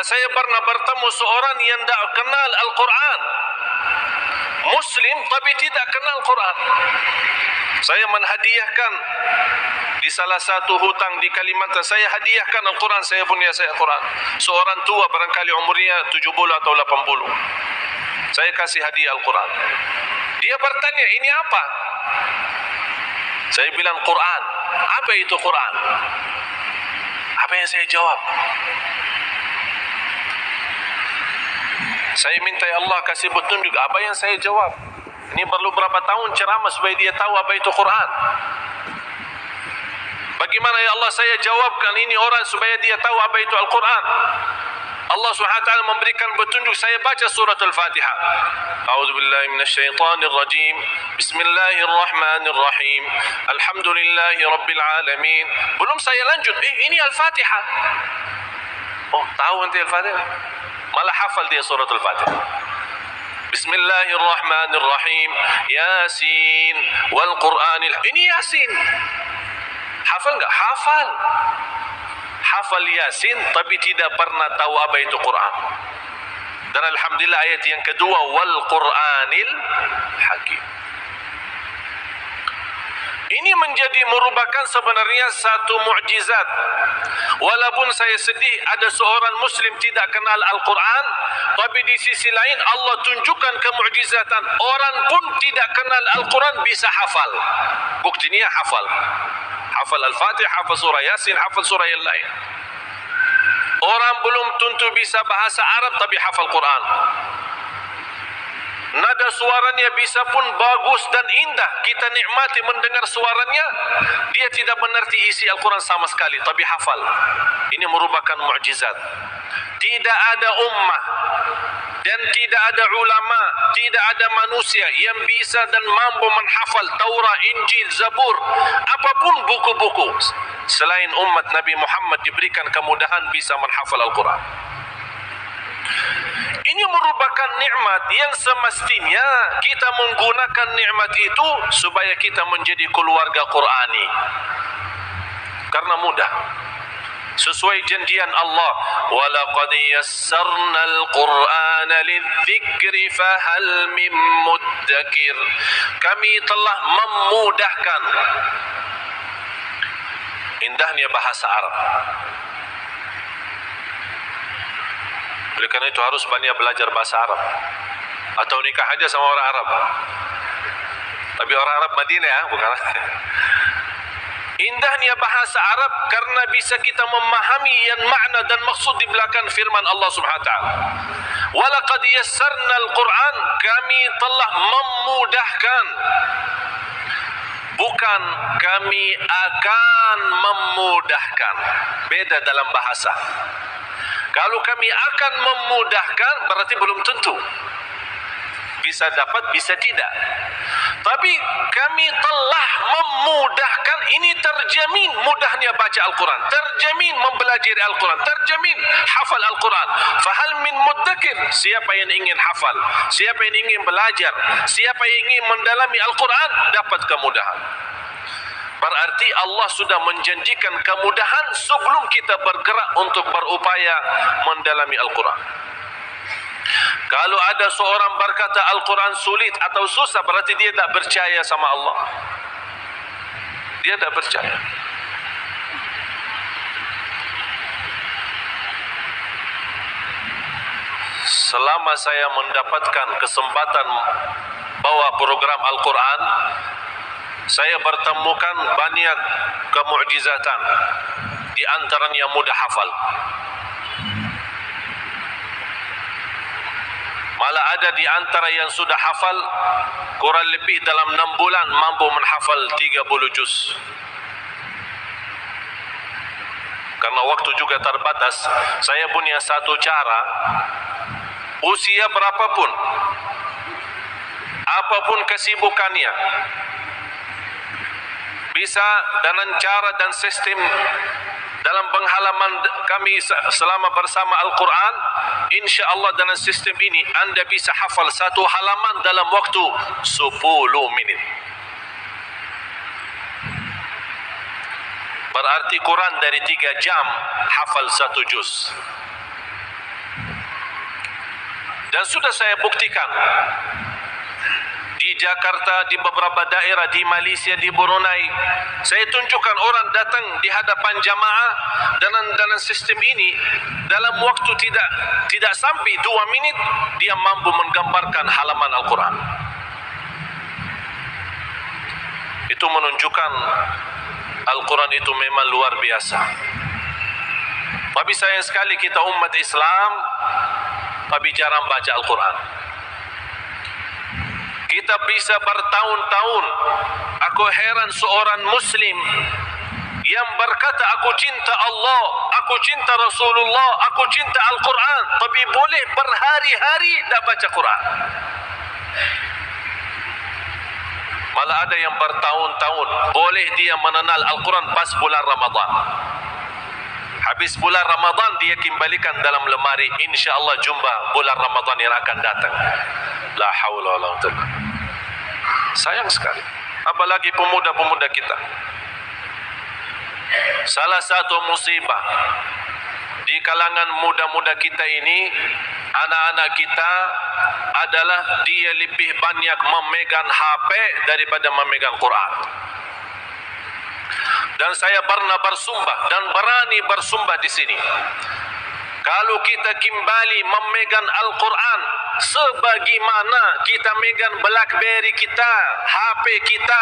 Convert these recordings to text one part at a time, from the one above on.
saya pernah bertemu seorang yang tak kenal Al-Quran. Muslim tapi tidak kenal Quran. Saya menhadiahkan di salah satu hutang di Kalimantan, saya hadiahkan Al-Quran, saya punya saya Quran. Seorang tua barangkali umurnya 70 atau 80. Saya kasih hadiah Al-Quran. Dia bertanya, ini apa? Saya bilang Quran. Apa itu Quran? Apa yang saya jawab? Saya minta ya Allah kasih petunjuk. Apa yang saya jawab? Ini perlu berapa tahun ceramah supaya dia tahu apa itu Quran. Bagaimana ya Allah saya jawabkan ini orang supaya dia tahu apa itu Al-Quran? Allah SWT memberikan petunjuk. Saya baca surat Al-Fatihah. A'udzubillahi minasyaitanir rajim. Bismillahirrahmanirrahim. Alhamdulillahi rabbil alamin. Belum saya lanjut, ini Al-Fatihah. Oh, tahu nanti Al-Fatihah? Malah hafal dia surat Al-Fatihah. Bismillahirrahmanirrahim. Yasin wal Qur'anil. Ini Yasin. Hafal enggak? Hafal. Hafal Yasin tapi tidak pernah tahu apa itu Quran. Dan alhamdulillah ayat yang kedua wal Qur'anil Hakim. Ini merupakan sebenarnya satu mukjizat. Walaupun saya sedih ada seorang muslim tidak kenal Al-Quran, tapi di sisi lain Allah tunjukkan kemukjizatan. Orang pun tidak kenal Al-Quran bisa hafal. Buktinya hafal. Hafal Al-Fatihah, hafal surah Yasin, hafal surah yang lain. Orang belum tentu bisa bahasa Arab tapi hafal Quran. Nada suaranya bisa pun bagus dan indah. Kita nikmati mendengar suaranya. Dia tidak mengerti isi Al-Quran sama sekali, tapi hafal. Ini merupakan mukjizat. Tidak ada ummah dan tidak ada ulama, tidak ada manusia yang bisa dan mampu menghafal Taurat, Injil, Zabur, apapun buku-buku selain umat Nabi Muhammad diberikan kemudahan bisa menghafal Al-Quran. Ini merupakan nikmat yang semestinya kita menggunakan nikmat itu supaya kita menjadi keluarga Qurani. Karena mudah. Sesuai janjian Allah, walaqad yassarnal Qur'ana lidzikri fahal mim muddakir. Kami telah memudahkan. Indahnya bahasa Arab. Oleh karena itu harus banyak belajar bahasa Arab. Atau nikah aja sama orang Arab. Tapi orang Arab Madinah ya, bukan. Indahnya bahasa Arab karena bisa kita memahami yang makna dan maksud di belakang firman Allah Subhanahu wa taala. Walaqad yassarnal Qur'an, kami telah memudahkan. Bukan kami akan memudahkan. Beda dalam bahasa. Kalau kami akan memudahkan, berarti belum tentu. Bisa dapat, bisa tidak. Tapi kami telah memudahkan, ini terjamin mudahnya baca Al-Quran. Terjamin mempelajari Al-Quran. Terjamin hafal Al-Quran. Fahal min muddakir. Siapa yang ingin hafal, siapa yang ingin belajar, siapa yang ingin mendalami Al-Quran, dapat kemudahan. Berarti Allah sudah menjanjikan kemudahan sebelum kita bergerak untuk berupaya mendalami Al-Quran. Kalau ada seorang berkata Al-Quran sulit atau susah, berarti dia tak percaya sama Allah. Dia tak percaya. Selama saya mendapatkan kesempatan bawa program Al-Quran, saya bertemukan banyak kemukjizatan. Di antaranya mudah hafal. Malah ada di antara yang sudah hafal kurang lebih dalam 6 bulan mampu menghafal 30 juz. Karena waktu juga terbatas, saya punya satu cara. Usia berapapun, apapun kesibukannya, bisa dengan cara dan sistem dalam pengalaman kami selama bersama Al-Quran, insya Allah dengan sistem ini anda bisa hafal satu halaman dalam waktu 10 menit. Berarti kurang dari 3 jam hafal satu juz. Dan sudah saya buktikan di Jakarta, di beberapa daerah, di Malaysia, di Brunei, saya tunjukkan orang datang di hadapan jamaah dengan sistem ini, dalam waktu tidak sampai 2 minit dia mampu menggambarkan halaman Al-Quran. Itu menunjukkan Al-Quran itu memang luar biasa. Tapi sayang sekali kita umat Islam tapi jarang baca Al-Quran. Kita bisa bertahun-tahun. Aku heran seorang Muslim yang berkata, aku cinta Allah, aku cinta Rasulullah, aku cinta Al-Quran, tapi boleh berhari-hari tak baca Quran. Malah ada yang bertahun-tahun boleh dia mengenal Al-Quran pas bulan Ramadan. Habis bulan Ramadan dia kembalikan dalam lemari, insya-Allah jumpa bulan Ramadan yang akan datang. La haula wala quwwata. Sayang sekali, apalagi pemuda-pemuda kita. Salah satu musibah di kalangan muda-muda kita ini, anak-anak kita adalah dia lebih banyak memegang HP daripada memegang Quran. Dan saya pernah bersumpah dan berani bersumpah di sini, kalau kita kembali memegang Al-Quran sebagaimana kita megang BlackBerry kita, HP kita,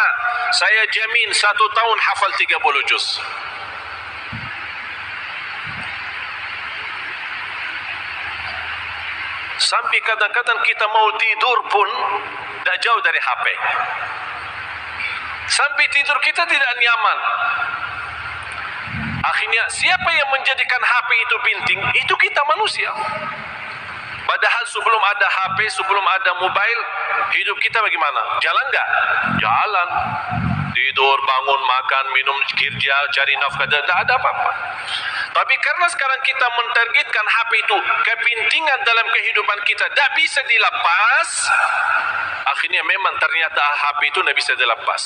saya jamin 1 tahun hafal 30 juz. Sampai kadang-kadang kita mau tidur pun tak jauh dari HP. Sampai tidur kita tidak nyaman. Akhirnya siapa yang menjadikan HP itu penting? Itu kita manusia. Padahal sebelum ada HP, sebelum ada mobile, hidup kita bagaimana? Jalan enggak? Jalan. Tidur, bangun, makan, minum, kerja, cari nafkah, tak ada apa-apa. Tapi karena sekarang kita mentargetkan HP itu kepentingan dalam kehidupan kita, tak bisa dilepas, akhirnya memang ternyata HP itu tak bisa dilepas.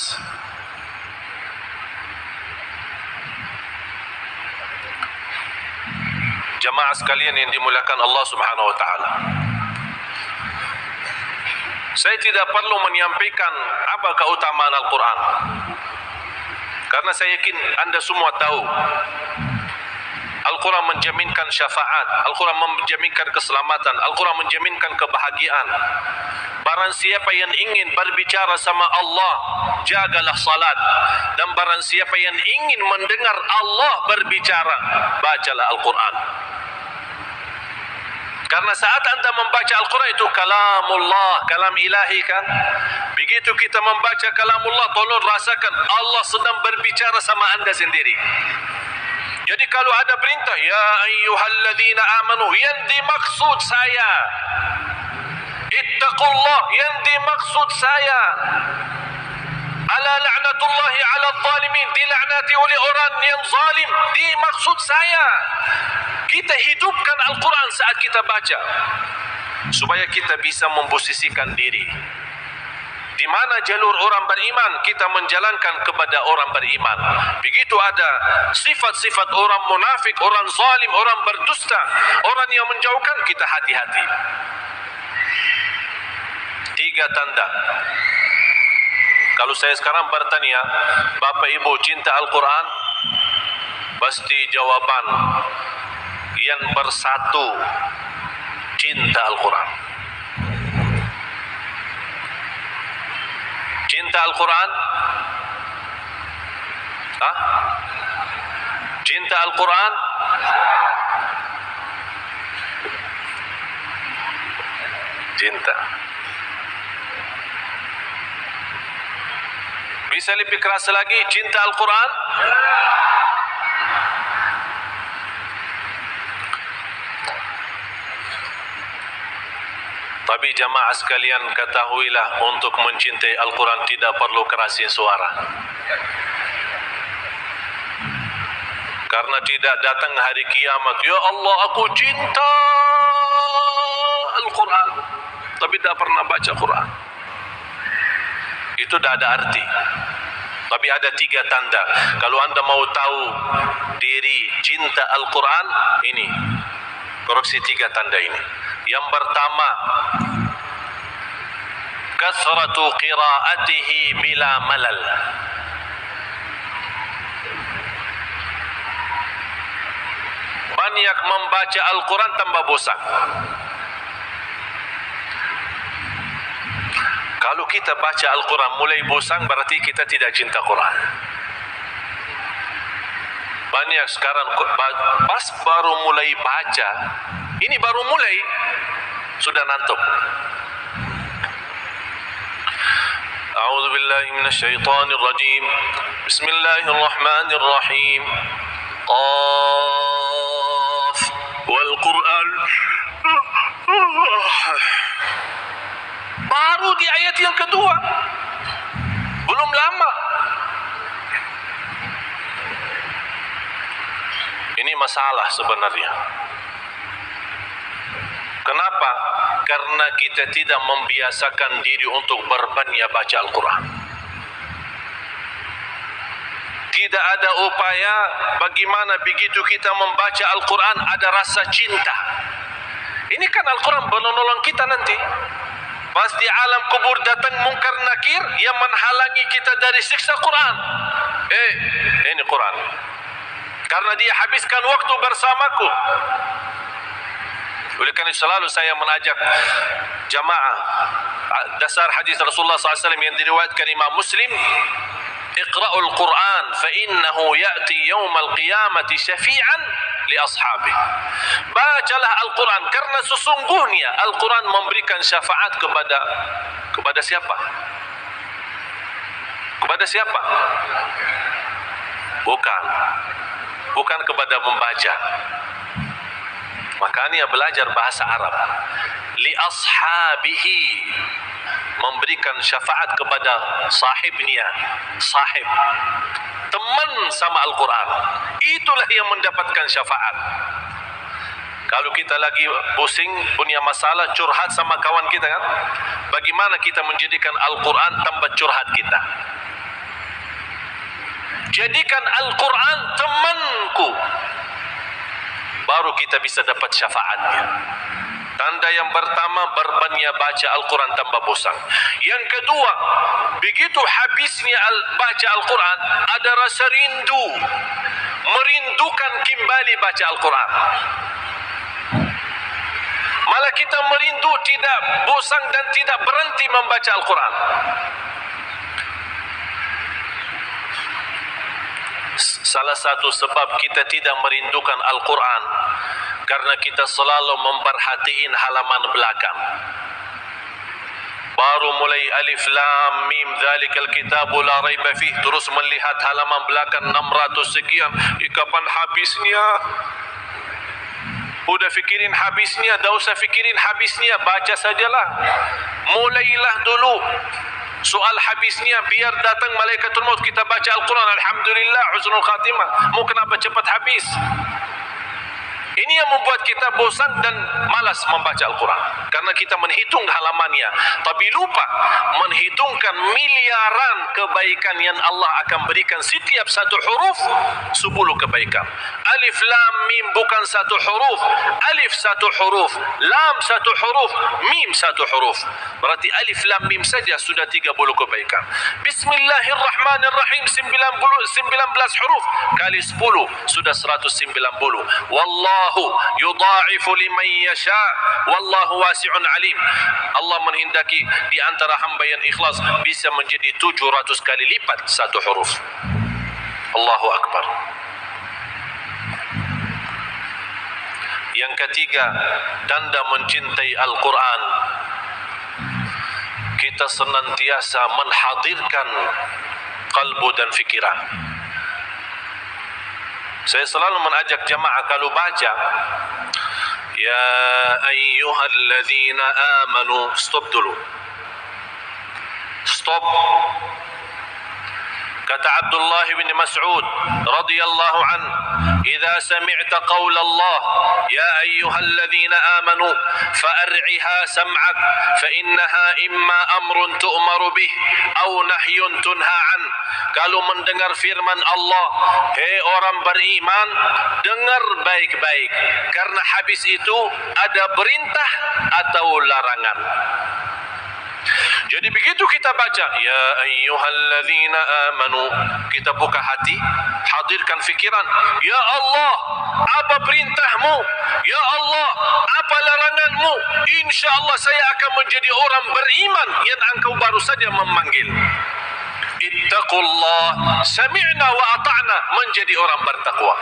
Jamaah sekalian yang dimuliakan Allah Subhanahu wa taala, saya tidak perlu menyampaikan apa keutamaan Al-Quran, karena saya yakin anda semua tahu Al-Quran menjaminkan syafaat, Al-Quran menjaminkan keselamatan, Al-Quran menjaminkan kebahagiaan. Barang siapa yang ingin berbicara sama Allah, jagalah salat. Dan barang siapa yang ingin mendengar Allah berbicara, bacalah Al-Quran. Karena saat anda membaca Al-Quran itu kalamullah, kalam ilahi kan. Begitu kita membaca kalamullah, tolong rasakan Allah sedang berbicara sama anda sendiri. Jadi kalau ada perintah, ya ayyuhalladzina amanu, yang dimaksud saya. Ittaqullah, yang dimaksud saya. Ala la'natullahi ala zalimin, dilaknati oleh orang yang zalim, dimaksud saya. Kita hidupkan Al-Quran saat kita baca, supaya kita bisa memposisikan diri. Di mana jalur orang beriman, kita menjalankan kepada orang beriman. Begitu ada sifat-sifat orang munafik, orang zalim, orang berdusta, orang yang menjauhkan, kita hati-hati. 3 tanda. Kalau saya sekarang bertanya, Bapak Ibu cinta Al-Quran? Pasti jawaban yang bersatu, cinta Al-Quran. Cinta Al-Quran? Hah? Cinta Al-Quran? Cinta. Bisa lebih keras lagi, cinta Al-Quran? Tapi jamaah sekalian, ketahuilah, untuk mencintai Al-Quran tidak perlu kerasin suara. Karena tidak datang hari kiamat, ya Allah aku cinta Al-Quran, tapi tidak pernah baca Quran. Itu tidak ada arti. Tapi ada 3 tanda. Kalau anda mau tahu diri cinta Al-Quran, ini koreksi 3 tanda ini. Yang pertama, kasratu qiraatihi bila malal. Banyak membaca Al-Quran tanpa bosan. Kalau kita baca Al-Quran mulai bosan, berarti kita tidak cinta Quran. Banyak sekarang pas baru mulai baca, ini baru mulai sudah ngantuk. A'udzu billahi minasyaitonir rajim. Bismillahirrahmanirrahim. Qaf wal Qur'an. Baru di ayat yang kedua, belum lama. Ini masalah sebenarnya. Kenapa? Karena kita tidak membiasakan diri untuk berbanyak baca Al-Quran. Tidak ada upaya bagaimana begitu kita membaca Al-Quran ada rasa cinta. Ini kan Al-Quran menolong kita nanti. Pas di alam kubur datang mungkar nakir yang menghalangi kita dari siksa Quran. Ini Quran. Karena dia habiskan waktu bersamaku. Oleh karena selalu saya mengajak jamaah dasar hadis Rasulullah SAW yang diriwayatkan Imam Muslim, Iqra'ul Quran fa innahu ya'ti yawmal qiyamati syafi'an li ashabi. Bacalah Al-Quran karena sesungguhnya Al-Quran memberikan syafaat kepada siapa? Kepada siapa? Bukan kepada membaca. Makanya belajar bahasa Arab. Li ashabihi, memberikan syafaat kepada sahibnya, sahib, teman sama Al-Quran. Itulah yang mendapatkan syafaat. Kalau kita lagi pusing, punya masalah, curhat sama kawan kita kan, bagaimana kita menjadikan Al-Quran tempat curhat kita? Jadikan Al-Quran temanku, baru kita bisa dapat syafaatnya. Tanda yang pertama, berbanyak baca Al-Quran tanpa bosan. Yang kedua, begitu habisnya baca Al-Quran, ada rasa rindu, merindukan kembali baca Al-Quran. Malah kita merindu, tidak bosan dan tidak berhenti membaca Al-Quran. Salah satu sebab kita tidak merindukan Al-Quran karena kita selalu memperhatiin halaman belakang. Baru mulai alif lam mim dzalikal kitabu la raiba fih, terus melihat halaman belakang 600 sekian. Kapan habisnya? Udah fikirin habisnya, dah usah fikirin habisnya, baca sajalah. Mulailah dulu. Soal habisnya, biar datang malaikatul maut kita baca Al-Quran, alhamdulillah husnul khatimah. Mau kenapa cepat habis? Ini yang membuat kita bosan dan malas membaca Al-Quran, karena kita menghitung halamannya tapi lupa menghitungkan miliaran kebaikan yang Allah akan berikan setiap satu huruf 10 kebaikan. Alif lam mim bukan satu huruf, alif satu huruf, lam satu huruf, mim satu huruf. Berarti alif lam mim saja sudah 30 kebaikan. Bismillahirrahmanirrahim 19 huruf kali 10 sudah 190. Wallahu yudha'ifu liman yasha wallahu wasi'un alim. Allah menghendaki di antara hamba yang ikhlas bisa menjadi 700 kali lipat satu huruf. Allahu Akbar. Yang ketiga, tanda mencintai Al-Quran, kita senantiasa menghadirkan kalbu dan fikiran. Saya selalu mengajak jamaah kalau baca, ya ayyuhalladzina amanu, stop dulu. Stop. Kata Abdullah bin Mas'ud radhiyallahu an, "Idza sami'ta qaul Allah, ya ayyuhalladzina amanu, fa'ar'iha sam'ak, fa innaha imma amrun tu'maru bih aw nahyun tunha an." Kalau mendengar firman Allah, hei orang beriman, dengar baik-baik, karena habis itu ada perintah atau larangan. Jadi begitu kita baca, ya ayyuhalladzina amanu, kita buka hati, hadirkan fikiran, ya Allah, apa perintahmu? Ya Allah, apa laranganmu? InsyaAllah saya akan menjadi orang beriman yang engkau baru saja memanggil. Ittaqullah, sami'na wa ata'na, menjadi orang bertakwa.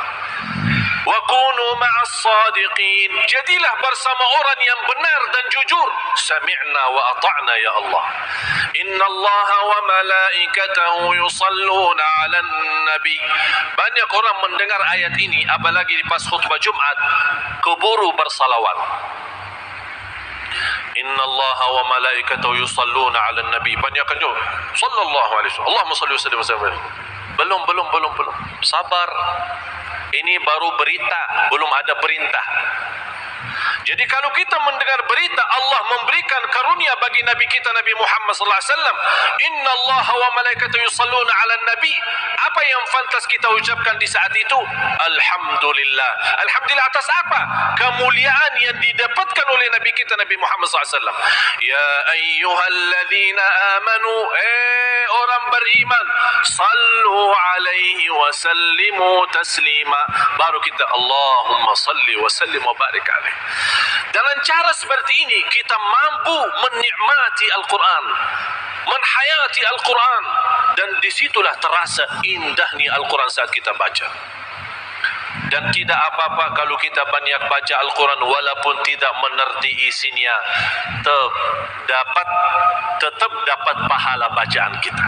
Wa kunu ma'as sadiqin, jadilah bersama orang yang benar dan jujur. Sami'na wa ata'na ya Allah. Inna Allah wa malaikatahu yusalluna 'alan nabi. Banyak orang mendengar ayat ini, apalagi di pas khutbah Jumat, keburu bersalawat. Inna Allah wa malaikatahu yusalluna 'alan nabi. Banyakkan juga sallallahu alaihi wasallam. Allahumma shalli wa sallim wa sallim. Belum. Sabar. Ini baru berita, belum ada perintah. Jadi kalau kita mendengar berita Allah memberikan karunia bagi Nabi kita Nabi Muhammad sallallahu alaihi wasallam, Inna Allah wa malaikatahu yusalluna 'alan nabi, apa yang pantas kita ucapkan di saat itu? Alhamdulillah. Alhamdulillah atas apa? Kemuliaan yang didapatkan oleh Nabi kita Nabi Muhammad sallallahu alaihi wasallam. Ya ayyuhalladzina amanu, orang beriman, sallu alaihi wa sallimu taslima. Baru kita Allahumma salli wa sallim wa barik alaihi. Dengan cara seperti ini kita mampu menikmati Al-Quran, menhayati Al-Quran, dan disitulah terasa indahnya Al-Quran saat kita baca. Dan tidak apa-apa kalau kita banyak baca Al-Quran walaupun tidak mengerti isinya, tetap dapat pahala bacaan kita.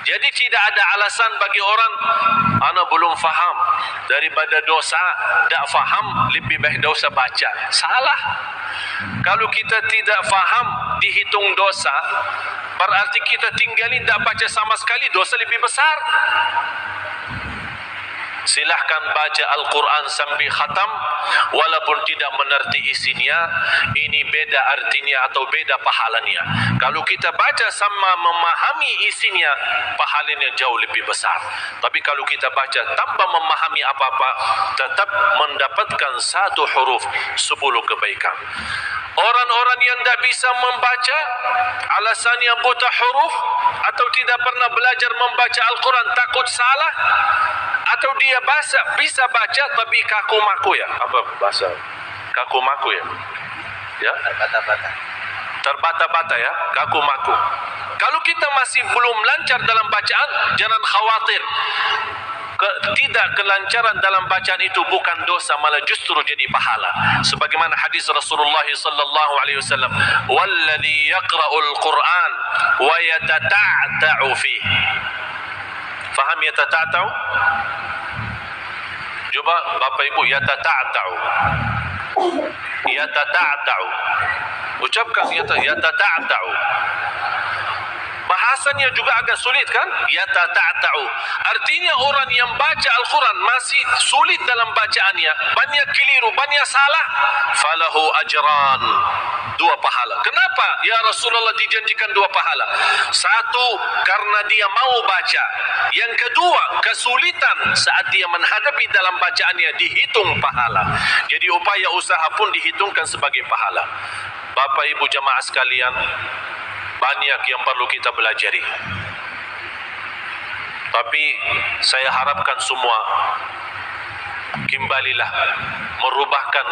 Jadi tidak ada alasan bagi orang, ana belum faham, daripada dosa tak faham, lebih baik tak usah baca. Salah. Kalau kita tidak faham dihitung dosa, berarti kita tinggalin tak baca sama sekali, dosa lebih besar. Silahkan baca Al-Quran sampai khatam walaupun tidak mengerti isinya. Ini beda artinya atau beda pahalanya. Kalau kita baca sama memahami isinya, pahalanya jauh lebih besar. Tapi kalau kita baca tanpa memahami apa-apa, tetap mendapatkan satu huruf 10 kebaikan. Orang-orang yang tidak bisa membaca, alasannya buta huruf atau tidak pernah belajar membaca Al-Quran, takut salah, atau dia bisa baca tapi kaku maku ya. Apa bahasa kaku maku ya? Ya, terbata-bata ya, kaku maku. Kalau kita masih belum lancar dalam bacaan, jangan khawatir. Tidak kelancaran dalam bacaan itu bukan dosa, malah justru jadi pahala. Sebagaimana hadis Rasulullah sallallahu alaihi wasallam, "Walladzi yaqra'ul Qur'an wa yatata'ta'u fi." Faham yatata'ta'u? Coba Bapak Ibu, yatata'ta'u. Yatata'ta'u. Ucapkan yatata'ta'u. Bahasanya juga agak sulit kan? Yatata'ta'u. Artinya orang yang baca Al-Quran masih sulit dalam bacaannya, banyak keliru, banyak salah, falahu ajran, 2 pahala. Kenapa ya Rasulullah dijanjikan 2 pahala? Satu, karena dia mau baca. Yang kedua, kesulitan saat dia menghadapi dalam bacaannya dihitung pahala. Jadi upaya usaha pun dihitungkan sebagai pahala. Bapak Ibu jamaah sekalian, banyak yang perlu kita belajari. Tapi saya harapkan semua kembalilah merubahkan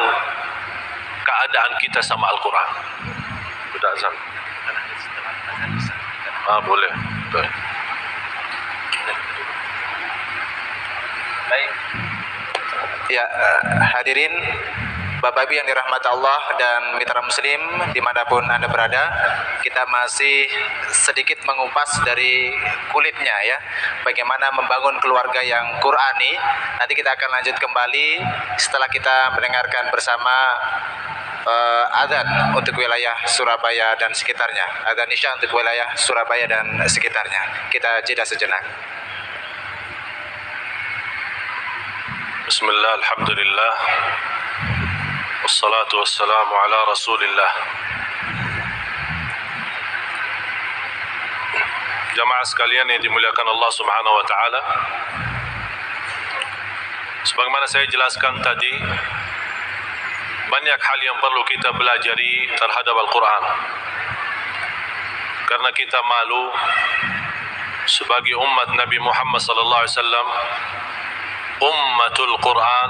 keadaan kita sama Al-Quran. Sudah azan? Boleh. Betul. Baik. Ya, hadirin Bapak Ibu yang dirahmati Allah dan mitra muslim dimanapun Anda berada, kita masih sedikit mengupas dari kulitnya ya, bagaimana membangun keluarga yang Qurani. Nanti kita akan lanjut kembali setelah kita mendengarkan bersama adzan untuk wilayah Surabaya dan sekitarnya, adzan isya untuk wilayah Surabaya dan sekitarnya. Kita jeda sejenak. Bismillah, alhamdulillah. Wassalatu wassalamu ala Rasulillah. Jamaah sekalian yang dimuliakan Allah Subhanahu wa taala. Sebagaimana saya jelaskan tadi, banyak hal yang perlu kita pelajari terhadap Al-Quran. Karena kita malu sebagai umat Nabi Muhammad sallallahu alaihi wasallam, ummatul Quran,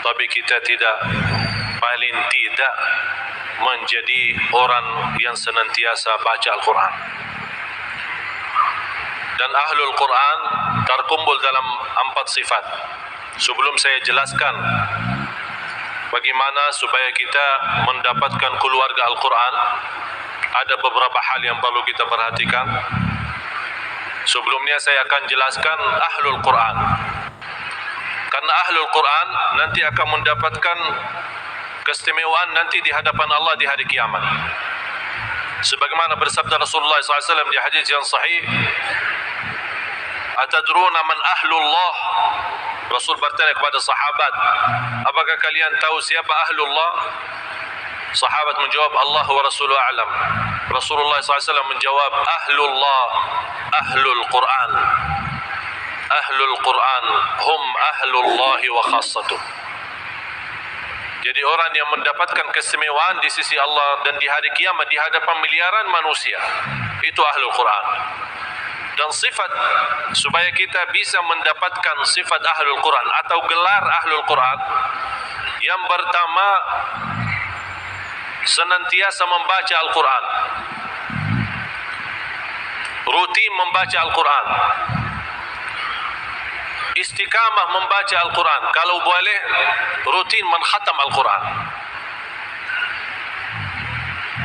tapi kita paling tidak menjadi orang yang senantiasa baca Al-Quran. Dan ahlul Quran terkumpul dalam 4 sifat. Sebelum saya jelaskan bagaimana supaya kita mendapatkan keluarga Al-Quran, ada beberapa hal yang perlu kita perhatikan. Sebelumnya saya akan jelaskan ahlul Quran. Karena ahlul Quran nanti akan mendapatkan keistimewaan nanti di hadapan Allah di hari kiamat. Sebagaimana bersabda Rasulullah SAW di hadis yang sahih, "Atadruna man ahlullah?" Rasul bertanya kepada sahabat, "Apakah kalian tahu siapa ahlullah?" Sahabat menjawab, "Allah wa Rasuluhu a'lam." Rasulullah SAW menjawab, "Ahlullah, ahlul Quran. Ahlul Quran hum ahlullahi wa khassatuh." Jadi orang yang mendapatkan keistimewaan di sisi Allah dan di hari kiamat di hadapan miliaran manusia, itu ahlul Quran. Dan sifat supaya kita bisa mendapatkan sifat ahlul Quran atau gelar ahlul Quran, yang pertama, senantiasa membaca Al-Quran, rutin membaca Al-Quran, istiqamah membaca Al-Quran, kalau boleh rutin menkhatam Al-Quran.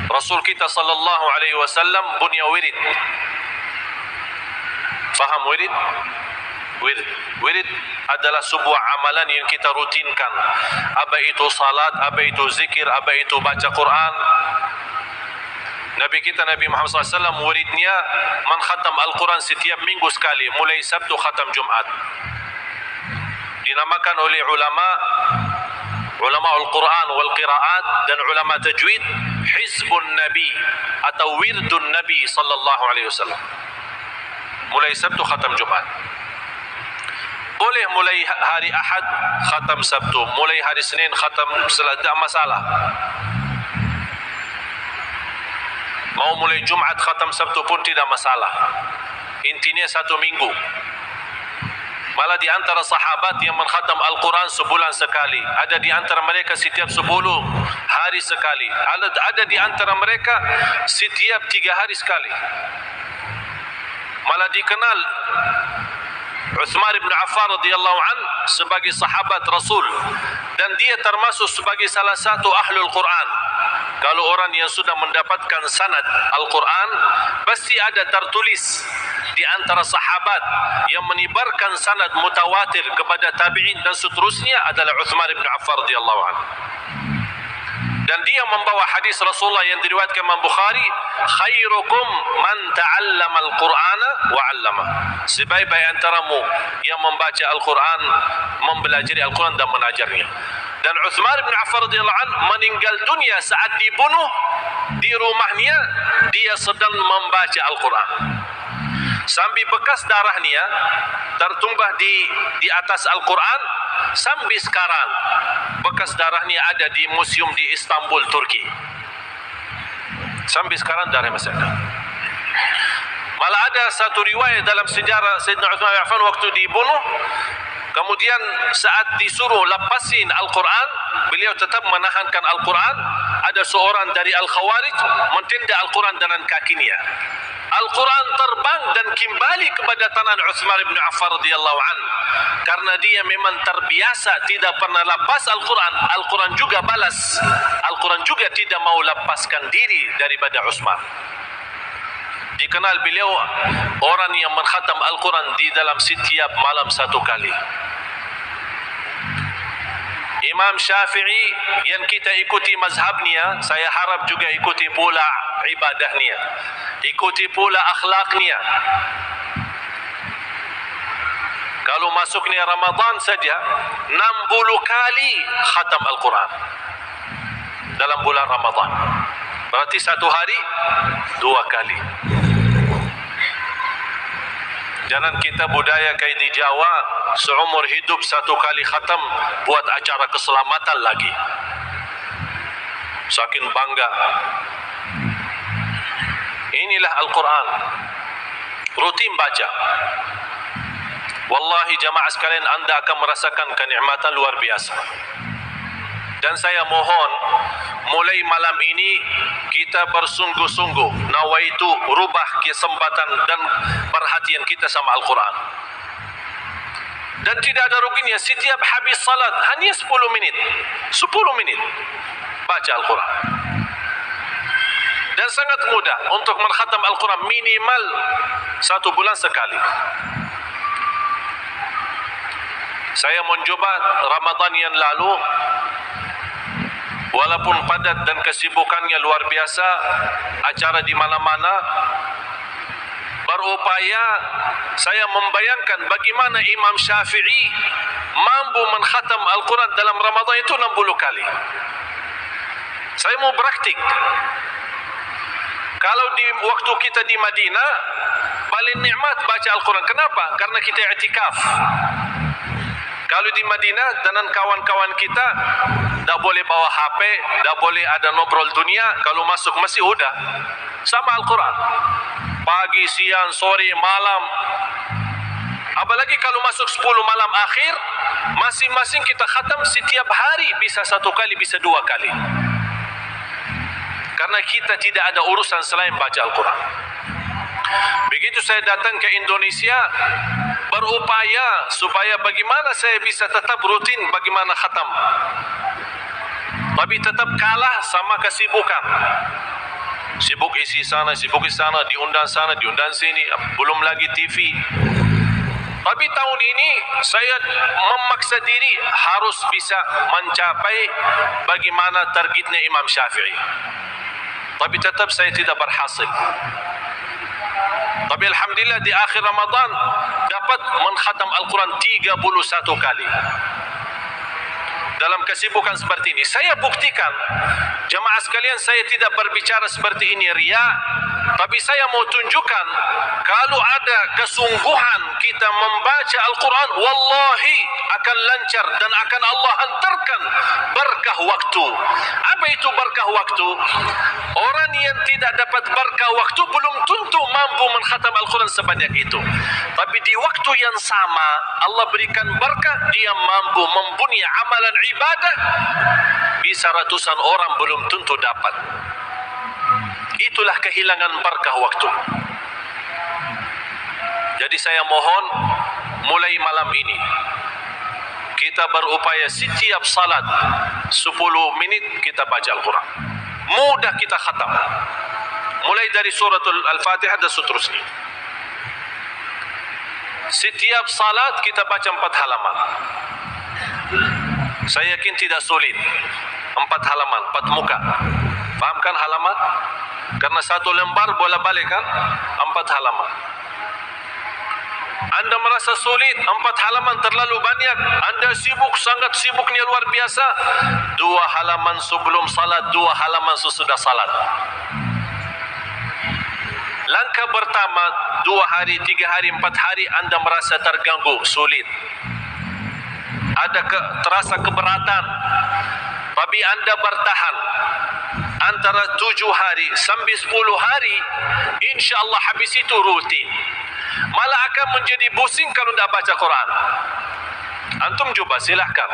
Rasul kita sallallahu alaihi wasallam punya wirid. Faham wirid? Wirid adalah sebuah amalan yang kita rutinkan. Apa itu salat, apa itu zikir, apa itu baca Quran. Nabi kita Nabi Muhammad SAW wiridnya menkhatam Al-Quran setiap minggu sekali, mulai Sabtu khatam Jumat. Dinamakan oleh ulama Al-Quran wal qiraat dan ulama tajwid Hizbun Nabi atau Wirdun Nabi sallallahu alaihi wasallam. Mulai Sabtu khatam Jumat. Boleh mulai hari Ahad khatam Sabtu, mulai hari Senin khatam Selasa, tak masalah. Mau mulai Jumat khatam Sabtu pun tidak masalah. Intinya 1 minggu. Malah di antara sahabat yang mengkhatam Al-Quran sebulan sekali. Ada di antara mereka setiap 10 hari sekali. Ada di antara mereka setiap 3 hari sekali. Malah dikenal Uthman bin Affan radhiyallahu an sebagai sahabat Rasul, dan dia termasuk sebagai salah satu ahlul Quran. Kalau orang yang sudah mendapatkan sanad Al-Quran, pasti ada tertulis di antara sahabat yang menyebarkan sanad mutawatir kepada tabi'in dan seterusnya adalah Uthman bin Affan radhiyallahu an. Dan dia membawa hadis Rasulullah yang diriwayatkan Imam Bukhari, "Khairukum man ta'allama al-Qur'ana wa 'allama." Sebaik-baik antaramu yang membaca Al-Quran, mempelajari Al-Quran dan mengajarnya. Dan Uthman bin Affan radhiyallahu anhu meninggal dunia saat dibunuh di rumahnya, dia sedang membaca Al-Quran. Sampai bekas darahnya tertumbah di atas Al-Quran. Sampai sekarang bekas darahnya ada di museum di Istanbul, Turki. Sampai sekarang darah masih ada. Malah ada satu riwayat dalam sejarah Sayyidina Uthman bin Affan waktu dibunuh, kemudian saat disuruh lepasin Al-Quran, beliau tetap menahankan Al-Quran. Ada seorang dari Al-Khawarij mentindak Al-Quran dengan kakinya. Al-Quran terbang dan kembali kepada tangan Uthman bin Affan radhiyallahu an. Karena dia memang terbiasa tidak pernah lepas Al-Quran. Al-Quran juga balas. Al-Quran juga tidak mau lepaskan diri daripada Uthman. Dikenal beliau orang yang mengkhatam Al-Quran di dalam setiap malam 1 kali. Imam Syafi'i yang kita ikuti mazhabnya, saya harap juga ikuti pula ibadahnya, ikuti pula akhlaknya. Kalau masuk ni Ramadan saja 60 kali khatam Al-Quran dalam bulan Ramadan. Berarti satu hari 2 kali. Jangan kita budaya kayak di Jawa, seumur hidup 1 kali khatam, buat acara keselamatan lagi. Saking bangga. Inilah Al-Quran. Rutin baca. Wallahi jamaah sekalian, anda akan merasakan kenikmatan luar biasa. Dan saya mohon, mulai malam ini kita bersungguh-sungguh nawaitu rubah kesempatan dan perhatian kita sama Al-Quran. Dan tidak ada ruginya setiap habis salat hanya 10 menit baca Al-Quran. Dan sangat mudah untuk mengkhatam Al-Quran, minimal 1 bulan sekali. Saya mencoba Ramadan yang lalu, walaupun padat dan kesibukannya luar biasa, acara di mana-mana, berupaya saya membayangkan bagaimana Imam Syafi'i mampu mengkhatam Al-Quran dalam Ramadan itu 60 kali. Saya mau praktik. Kalau di waktu kita di Madinah, paling nikmat baca Al-Quran. Kenapa? Karena kita i'tikaf. Kalau di Madinah dengan kawan-kawan kita, tak boleh bawa HP, tak boleh ada ngobrol dunia. Kalau masuk masjid udah sama Al-Quran. Pagi, siang, sore, malam. Apalagi kalau masuk 10 malam akhir, masing-masing kita khatam setiap hari, bisa 1 kali, bisa 2 kali. Karena kita tidak ada urusan selain baca Al-Quran. Begitu saya datang ke Indonesia, berupaya supaya bagaimana saya bisa tetap rutin bagaimana khatam. Tapi tetap kalah sama kesibukan. Sibuk isi sana, sibuk isi sana, diundang sana, diundang sini, belum lagi TV. Tapi tahun ini saya memaksa diri harus bisa mencapai bagaimana targetnya Imam Syafi'i. Tapi tetap saya tidak berhasil. Tapi alhamdulillah di akhir Ramadan dapat mengkhatam Al-Quran 31 kali. Dalam kesibukan seperti ini, saya buktikan, jamaah sekalian, saya tidak berbicara seperti ini ria, tapi saya mau tunjukkan kalau ada kesungguhan kita membaca Al-Quran, wallahi akan lancar dan akan Allah hantarkan berkah waktu. Apa itu berkah waktu? Orang yang tidak dapat berkah waktu belum tentu mampu mengkhatam Al-Quran sebanyak itu. Tapi di waktu yang sama Allah berikan berkah, dia mampu mempunyai amalan ibadah, bisa ratusan orang belum tentu dapat. Itulah kehilangan berkah waktu. Jadi saya mohon, mulai malam ini kita berupaya setiap salat 10 menit kita baca Al-Quran. Mudah kita khatam. Mulai dari suratul Al-Fatihah dan seterusnya. Setiap salat kita baca 4 halaman. Saya yakin tidak sulit. 4 halaman, 4 muka. Fahamkan halaman? Karena 1 lembar bolak-balik kan? 4 halaman. Anda merasa sulit, 4 halaman terlalu banyak, Anda sibuk, sangat sibuknya luar biasa, 2 halaman sebelum salat, 2 halaman sesudah salat. Langkah pertama, 2 hari, 3 hari, 4 hari Anda merasa terganggu, sulit, ada terasa keberatan. Tapi Anda bertahan antara 7 hari sampai 10 hari, insya-Allah habis itu rutin. Malah akan menjadi pusing kalau tidak baca Quran. Antum coba silahkan.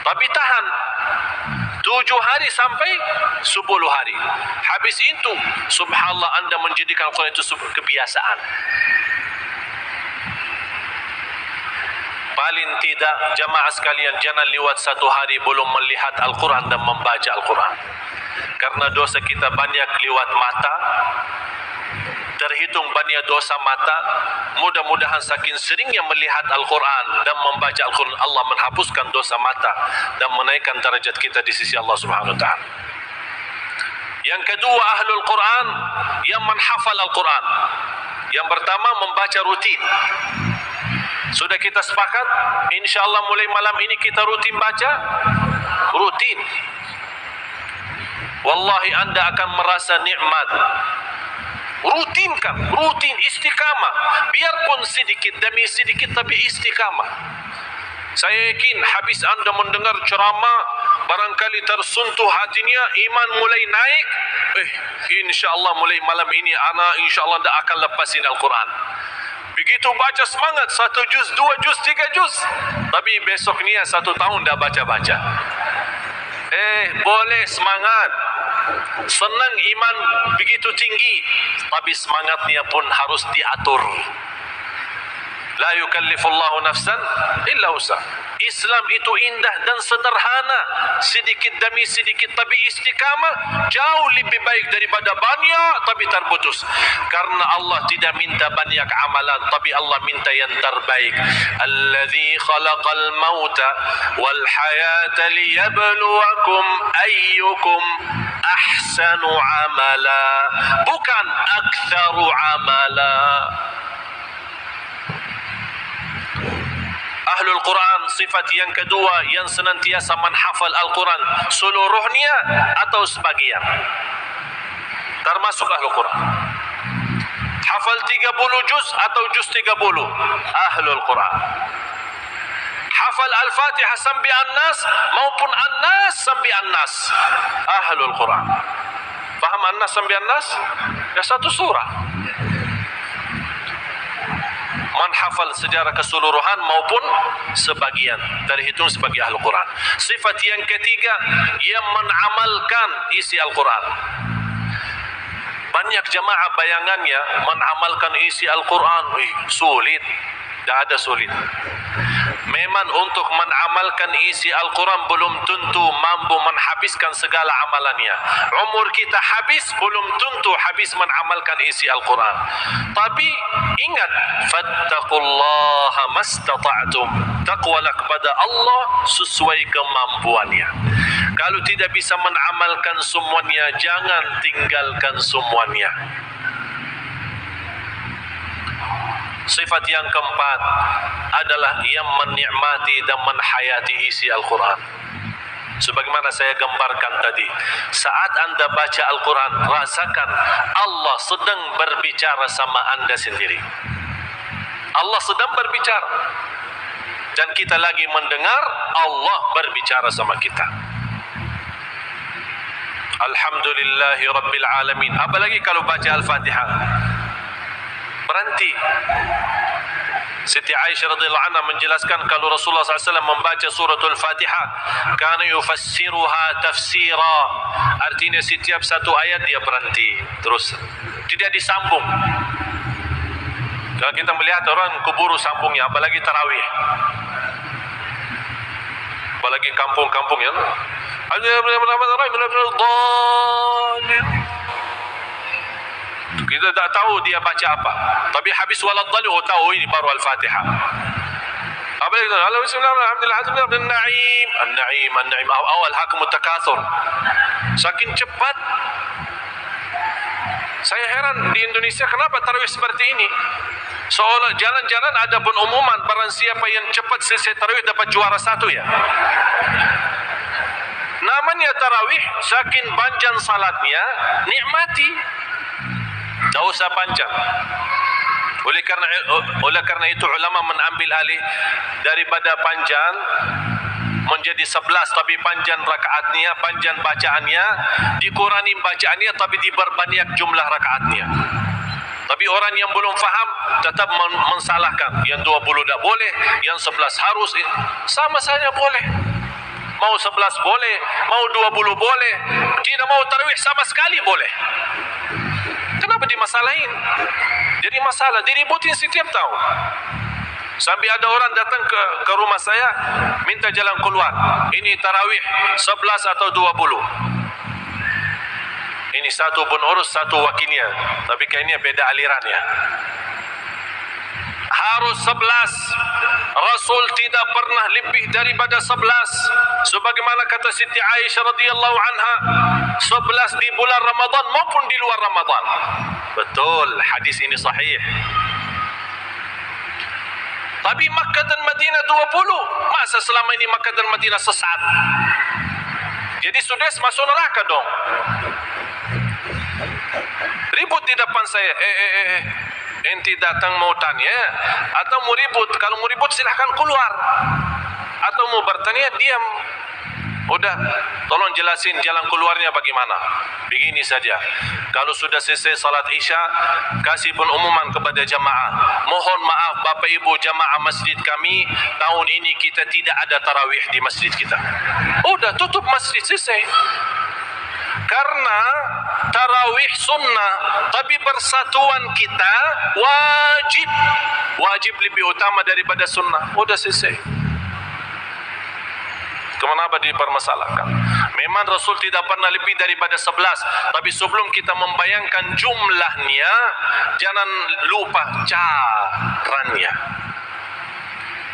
Tapi tahan 7 hari sampai 10 hari. Habis itu, subhanallah, Anda menjadikan Quran itu kebiasaan. Paling tidak, jamaah sekalian, jangan lewat 1 hari belum melihat Al-Quran dan membaca Al-Quran. Karena dosa kita banyak lewat mata, terhitung banyak dosa mata. Mudah-mudahan saking seringnya melihat Al-Quran dan membaca Al-Quran, Allah menghapuskan dosa mata dan menaikkan derajat kita di sisi Allah Subhanahu wa taala. Yang kedua, ahlul Quran yang menghafal Al-Quran. Yang pertama, membaca rutin. Sudah kita sepakat? InsyaAllah mulai malam ini kita rutin baca? Rutin. Wallahi anda akan merasa nikmat. Rutinkan, rutin, istiqamah. Biarpun sedikit demi sedikit, tapi istiqamah. Saya yakin habis anda mendengar ceramah, barangkali tersentuh hatinya, iman mulai naik. InsyaAllah mulai malam ini, anak insyaAllah anda akan lepasin Al-Quran. Begitu baca semangat, 1 juz, 2 juz, 3 juz. Tapi besok ni 1 tahun dah baca-baca. Boleh semangat. Senang iman begitu tinggi, tapi semangatnya pun harus diatur. La yukallifullahu nafsan illa wus'aha. Islam itu indah dan sederhana, sedikit demi sedikit tapi istiqamah, jauh lebih baik daripada banyak tapi terputus. Karena Allah tidak minta banyak amalan, tapi Allah minta yang terbaik. Allazi khalaqal mauta wal hayata liyabluwakum ayyukum ahsanu amala, bukan aktsaru amala. Ahlul Quran sifat yang kedua yang senantiasa menghafal Al-Quran seluruhnya atau sebagian. Termasuk Ahlul Quran. Hafal 30 juz atau juz 30. Ahlul Quran. Hafal Al-Fatihah sampai An-Nas maupun An-Nas sampai An-Nas. Ahlul Quran. Faham An-Nas sampai An-Nas? Ya satu surah. Menghafal secara keseluruhan maupun sebagian, terhitung sebagai Ahlul Quran. Sifat yang ketiga, yang mengamalkan isi Al-Quran. Banyak jamaah bayangannya mengamalkan isi Al-Quran, sulit. Tidak ada sulit. Memang untuk mengamalkan isi Al-Quran belum tentu mampu menghabiskan segala amalannya. Umur kita habis, belum tentu habis mengamalkan isi Al-Quran. Tapi ingat, fattaqullaha mastata'tum. Taqwalah kepada Allah sesuai kemampuannya. Kalau tidak bisa mengamalkan semuanya, jangan tinggalkan semuanya. Sifat yang keempat adalah yang menikmati dan menhayati isi Al-Quran. Sebagaimana saya gambarkan tadi, saat anda baca Al-Quran, rasakan Allah sedang berbicara sama anda sendiri. Allah sedang berbicara. Dan kita lagi mendengar Allah berbicara sama kita. Alhamdulillahi Rabbil Alamin. Apalagi kalau baca Al-Fatihah, berhenti. Siti Aisyah radhiyallahu anha menjelaskan kalau Rasulullah SAW membaca suratul Fatihah, kana yufassiruha tafsira. Artinya setiap satu ayat dia berhenti, terus tidak disambung. Kalau kita melihat orang keburu sambungnya, apalagi tarawih, apalagi kampung-kampung ya. Kita tak tahu dia baca apa, tapi habis waladhdallin, oh tahu ini baru Al-Fatihah. Apa itu? Alhamdulillah, an-na'im, an-na'im, an-na'im. Awal hakumut takatsur. Saking cepat. Saya heran di Indonesia kenapa tarawih seperti ini. Seolah jalan-jalan ada pengumuman barang siapa yang cepat selesai tarawih dapat juara 1 ya. Namanya tarawih, saking panjang salatnya, nikmati. Tak usah panjang. Oleh karena itu ulama mengambil alih daripada panjang menjadi 11, tapi panjang rakaatnya, panjang bacaannya, dikurangi bacaannya tapi diperbanyak jumlah rakaatnya. Tapi orang yang belum faham tetap mensalahkan. Yang 20 tak boleh, yang 11 harus. Sama saja boleh. Mau 11 boleh, mau 20 boleh, tidak mau tarawih sama sekali boleh. Kenapa dimasalahin? Jadi masalah, diributin setiap tahun. Sampai ada orang datang ke rumah saya, minta jalan keluar. Ini tarawih 11 atau 20. Ini satu pun urus, satu wakilnya. Tapi kayaknya beda aliran ya. Harus 11. Rasul tidak pernah lebih daripada 11. Sebagaimana kata Siti Aisyah radhiyallahu anha, 11 di bulan Ramadan maupun di luar Ramadan. Betul, hadis ini sahih. Tapi Makkah dan Madinah 20. Masa selama ini Makkah dan Madinah sesat? Jadi sudah masuk neraka dong. Ribut di depan saya. Enti datang mau tanya atau mau ribut? Kalau mau ribut silahkan keluar. Atau mau bertanya, diam. Udah, tolong jelasin jalan keluarnya bagaimana. Begini saja. Kalau sudah selesai salat Isya, kasih pengumuman kepada jamaah. Mohon maaf Bapak Ibu jamaah masjid kami, tahun ini kita tidak ada tarawih di masjid kita. Udah, tutup masjid, selesai. Karena tarawih sunnah, tapi persatuan kita wajib. Wajib lebih utama daripada sunnah. Udah, selesai. Kenapa dipermasalahkan? Memang Rasul tidak pernah lebih daripada 11. Tapi sebelum kita membayangkan jumlahnya, jangan lupa caranya.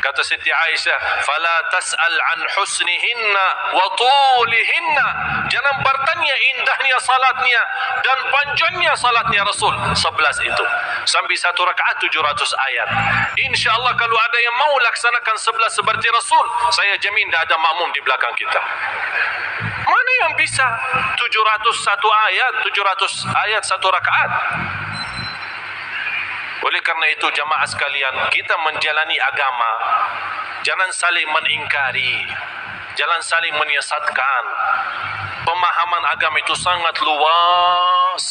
Kata Siti Aisyah, "Fala tas'al an husnihinna wa tulihinna." Jangan bertanya indahnya salatnya dan panjangnya salatnya Rasul 11 itu. Sampai satu rakaat 700 ayat. InsyaAllah kalau ada yang mau laksanakan 11 seperti Rasul, saya jamin tidak ada makmum di belakang kita. Mana yang bisa 701 ayat, 700 ayat satu rakaat? Oleh karena itu jamaah sekalian, kita menjalani agama, jangan saling mengingkari, jangan saling menyesatkan. Pemahaman agama itu sangat luas.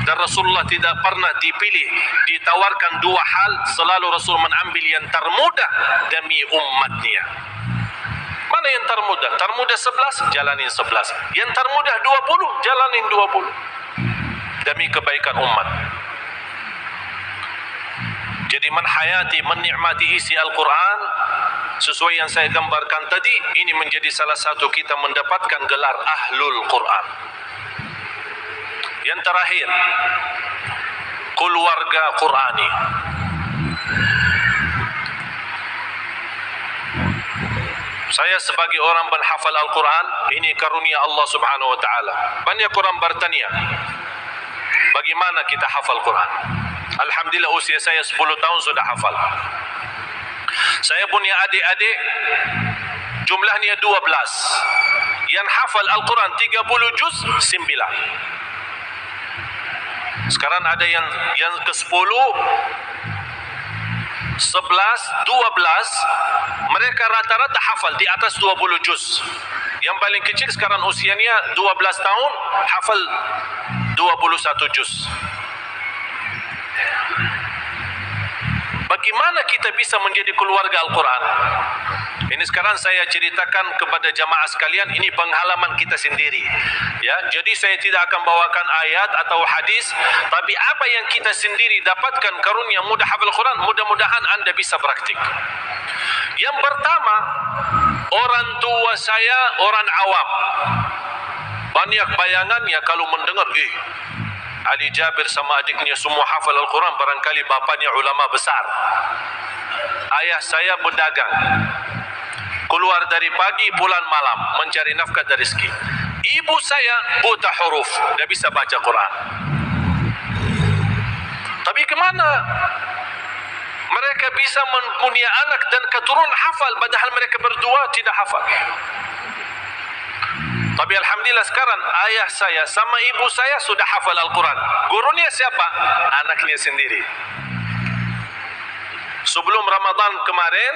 Dan Rasulullah tidak pernah dipilih, ditawarkan dua hal, selalu Rasul mengambil yang termudah demi umatnya. Mana yang termudah? Termudah 11, jalanin 11. Yang termudah 20, jalanin 20. Demi kebaikan umat. Jadi menhayati, menikmati isi Al-Quran sesuai yang saya gambarkan tadi, ini menjadi salah satu kita mendapatkan gelar Ahlul Quran. Yang terakhir, keluarga Qurani. Saya sebagai orang penghafal Al-Quran, ini karunia Allah Subhanahu wa taala. Banyak orang bertanya, bagaimana kita hafal Quran? Alhamdulillah usia saya 10 tahun sudah hafal. Saya punya adik-adik jumlahnya 12. Yang hafal Al-Quran 30 juz 9. Sekarang ada yang ke-10, 11, 12, mereka rata-rata hafal di atas 20 juz. Yang paling kecil sekarang usianya 12 tahun, hafal 21 juz. Bagaimana kita bisa menjadi keluarga Al-Quran? Ini sekarang saya ceritakan kepada jamaah sekalian, ini pengalaman kita sendiri. Ya, jadi saya tidak akan bawakan ayat atau hadis, tapi apa yang kita sendiri dapatkan karunia mudah hafal Quran, mudah-mudahan Anda bisa praktik. Yang pertama, orang tua saya orang awam. Banyak bayangannya kalau mendengar, Ali Jabir sama adiknya semua hafal Al-Quran, barangkali bapaknya ulama besar. Ayah saya pedagang, keluar dari pagi pulang malam mencari nafkah dan rezeki. Ibu saya buta huruf, tidak bisa baca Quran. Tapi kemana mereka bisa mempunyai anak dan keturunan hafal, padahal mereka berdua tidak hafal? Tapi alhamdulillah sekarang ayah saya sama ibu saya sudah hafal Al-Quran. Gurunya siapa? Anaknya sendiri. Sebelum Ramadan kemarin,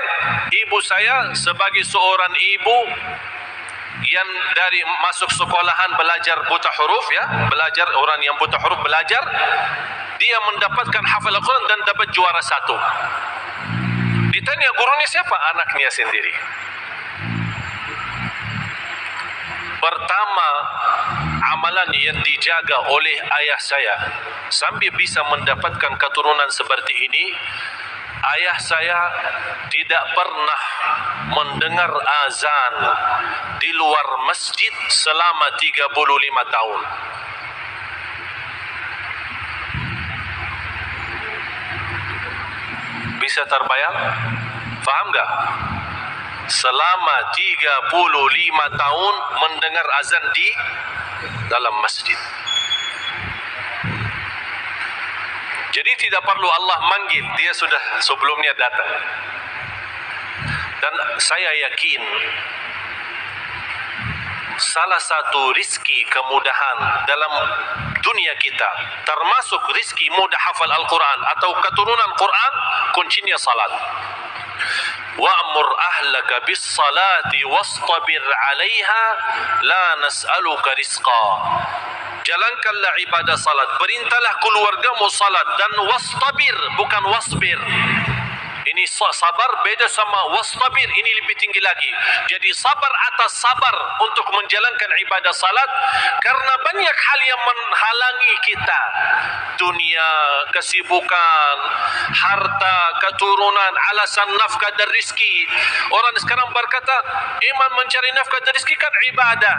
ibu saya sebagai seorang ibu yang dari masuk sekolahan belajar buta huruf, ya, belajar, orang yang buta huruf belajar, dia mendapatkan hafal Al-Quran dan dapat juara 1. Ditanya gurunya siapa? Anaknya sendiri. Pertama, amalan yang dijaga oleh ayah saya sambil bisa mendapatkan keturunan seperti ini, ayah saya tidak pernah mendengar azan di luar masjid selama 35 tahun. Bisa terbayang? Faham enggak? Selama 35 tahun mendengar azan di dalam masjid. Jadi tidak perlu Allah manggil, dia sudah sebelumnya datang. Dan saya yakin salah satu rizki kemudahan dalam dunia kita, termasuk rizki mudah hafal Al-Quran atau keturunan Quran, kuncinya salat. Wa'mur ahlaka bis salati wastabir 'alaiha la nas'aluka rizqa. Jalankanlah ibadah salat, perintahlah keluargamu salat, dan wastabir, bukan wasbir. Ini sabar beda sama wastabir, ini lebih tinggi lagi. Jadi sabar atas sabar untuk menjalankan ibadah salat, karena banyak hal yang menghalangi kita. Dunia, kesibukan, harta, keturunan, alasan nafkah dan rizki. Orang sekarang berkata, iman mencari nafkah dan rizki kan ibadah.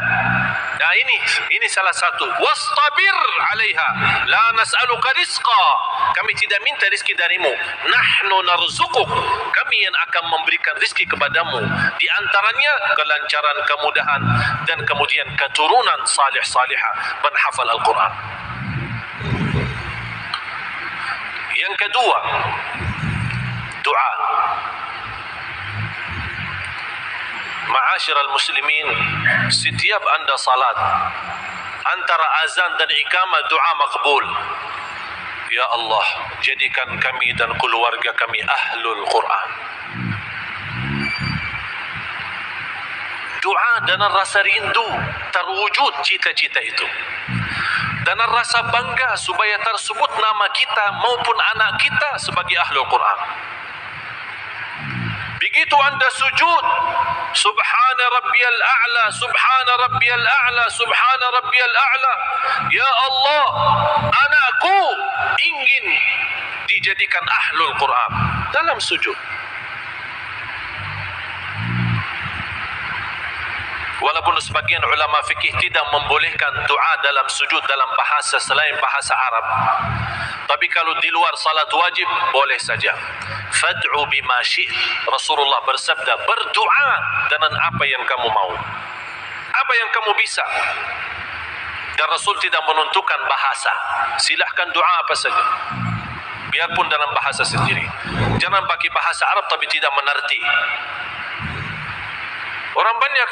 Nah ini salah satu. Wastabir 'alaiha la nas'aluka rizqa. Kami tidak minta rizki darimu. Nahnu narzuquk. Kami yang akan memberikan rizki kepadamu. Di antaranya kelancaran, kemudahan, dan kemudian keturunan salih-salihah menghafal Al-Quran. Yang kedua, doa. Ma'asyiral muslimin, setiap anda salat, antara azan dan iqamah doa makbul. Ya Allah, jadikan kami dan keluarga kami ahlul Quran. Doa dengan rasa rindu terwujud cita-cita itu, dan rasa bangga supaya tersebut nama kita maupun anak kita sebagai ahlul Quran. Begitu anda sujud, subhana rabbiyal a'la, subhana rabbiyal a'la, subhana rabbiyal a'la. Ya Allah, anakku ingin dijadikan ahlul Quran dalam sujud. Walaupun sebagian ulama fikih tidak membolehkan doa dalam sujud dalam bahasa selain bahasa Arab, tapi kalau di luar salat wajib boleh saja. Fad'u bima syi'ta. Rasulullah bersabda, berdoa dengan apa yang kamu mau, apa yang kamu bisa. Dan Rasul tidak menentukan bahasa. Silahkan doa apa saja, biarpun dalam bahasa sendiri. Jangan pakai bahasa Arab tapi tidak mengerti. Orang banyak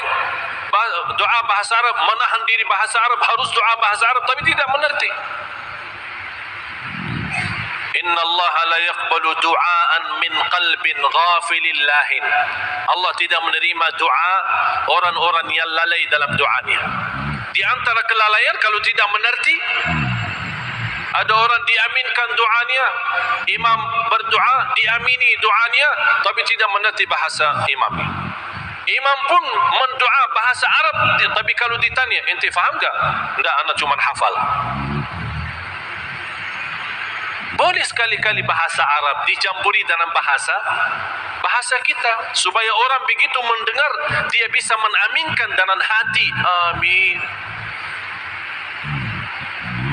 doa bahasa Arab, menahan diri bahasa Arab, harus doa bahasa Arab tapi tidak mengerti. Inna Allah la yaqbalu du'aan min qalbin ghafilin lahin. Allah tidak menerima doa orang-orang yang lalai dalam doanya. Di antara kelalaian kalau tidak mengerti, ada orang diaminkan doanya, imam berdoa diamini doanya tapi tidak mengerti bahasa imam. Imam pun mendoa bahasa Arab, tapi kalau ditanya, ente faham tak? Tidak, anak cuma hafal. Boleh sekali-kali bahasa Arab dicampuri dengan bahasa kita, supaya orang begitu mendengar dia bisa menaminkan dengan hati, amin.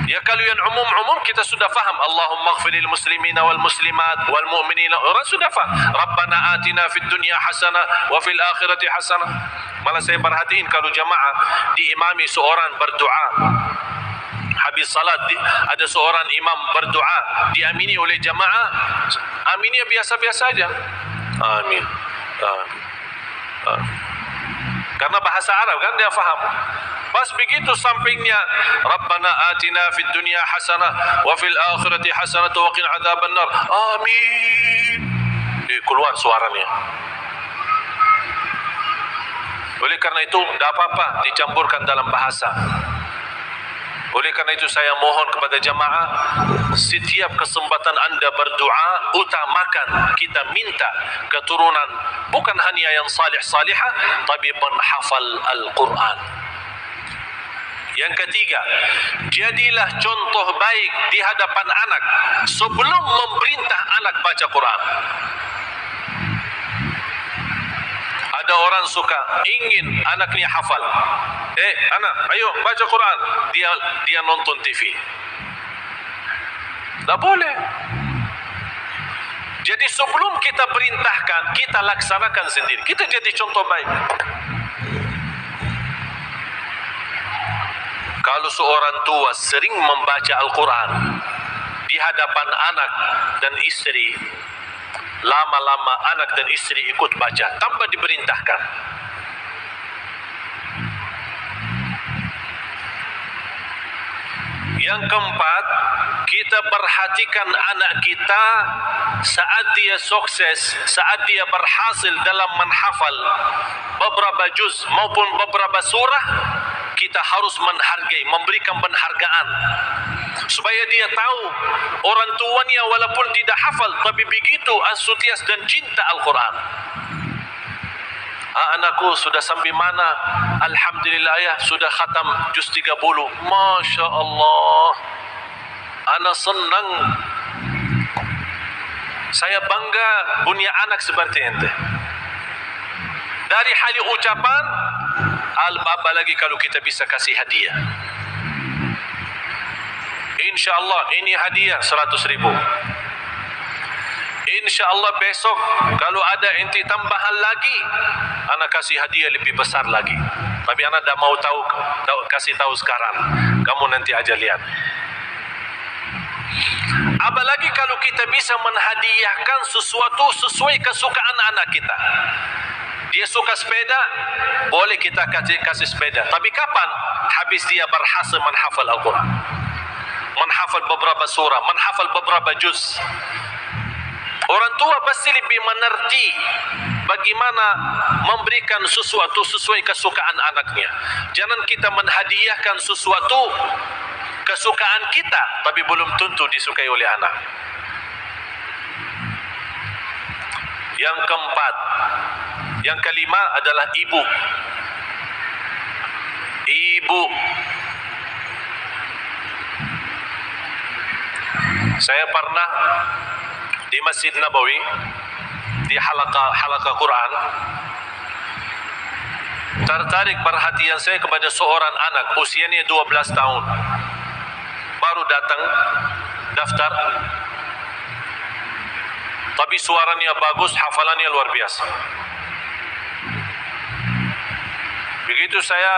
Ya kalau yang umum-umum kita sudah faham, Allahumma ighfiril muslimina wal muslimat wal mu'minina, orang sudah faham. Rabbana atina fid dunya hasanah wa fil akhirati hasanah. Malah saya perhatiin kalau jamaah diimami seorang berdoa, habis salat ada seorang imam berdoa, diamini oleh jamaah, aminnya biasa-biasa aja, amin, amin, amin. Karena bahasa Arab kan dia faham. Pas begitu sampingnya, Rabbana atina fid dunya hasanah wa fil akhirati hasanah wa qina adzabannar, amin. Keluar suaranya. Oleh karena itu tidak apa-apa dicampurkan dalam bahasa. Oleh karena itu saya mohon kepada jamaah, setiap kesempatan anda berdoa, utamakan kita minta keturunan bukan hanya yang salih-salihah, tapi menghafal Al-Quran. Yang ketiga, jadilah contoh baik di hadapan anak sebelum memerintah anak baca Quran. Ada orang suka ingin anaknya hafal. Anak, ayo baca Quran. Dia nonton TV. Tak boleh. Jadi sebelum kita perintahkan, kita laksanakan sendiri. Kita jadi contoh baik. Kalau seorang tua sering membaca Al-Quran, di di hadapan anak dan istri. Lama-lama anak dan istri ikut baca tanpa diperintahkan. Yang keempat, kita perhatikan anak kita saat dia sukses, saat dia berhasil dalam menghafal beberapa juz maupun beberapa surah, kita harus menghargai, memberikan penghargaan supaya dia tahu orang tuanya walaupun tidak hafal tapi begitu antusias dan cinta Al-Quran. Anakku sudah sampai mana? Alhamdulillah ayah sudah khatam juz 30. Masya Allah, anak senang. Saya bangga punya anak seperti ente. Dari hal ucapan, al-baba lagi kalau kita bisa kasih hadiah. InsyaAllah ini hadiah 100.000. InsyaAllah besok kalau ada ente tambahan lagi, anak kasih hadiah lebih besar lagi. Tapi anak tak mau tahu kasih tahu sekarang. Kamu nanti aja lihat. Apalagi kalau kita bisa menghadiahkan sesuatu sesuai kesukaan anak kita. Dia suka sepeda, boleh kita kasih sepeda. Tapi kapan? Habis dia berhasil menghafal Al-Quran, menghafal beberapa surah, menghafal beberapa juz. Orang tua pasti lebih mengerti bagaimana memberikan sesuatu sesuai kesukaan anaknya. Jangan kita menghadiahkan sesuatu kesukaan kita tapi belum tentu disukai oleh anak. Yang keempat, yang kelima adalah ibu. Ibu. Saya pernah di Masjid Nabawi, di halaqah Quran, tertarik perhatian saya kepada seorang anak usianya 12 tahun. Baru datang daftar, tapi suaranya bagus, hafalannya luar biasa. Begitu saya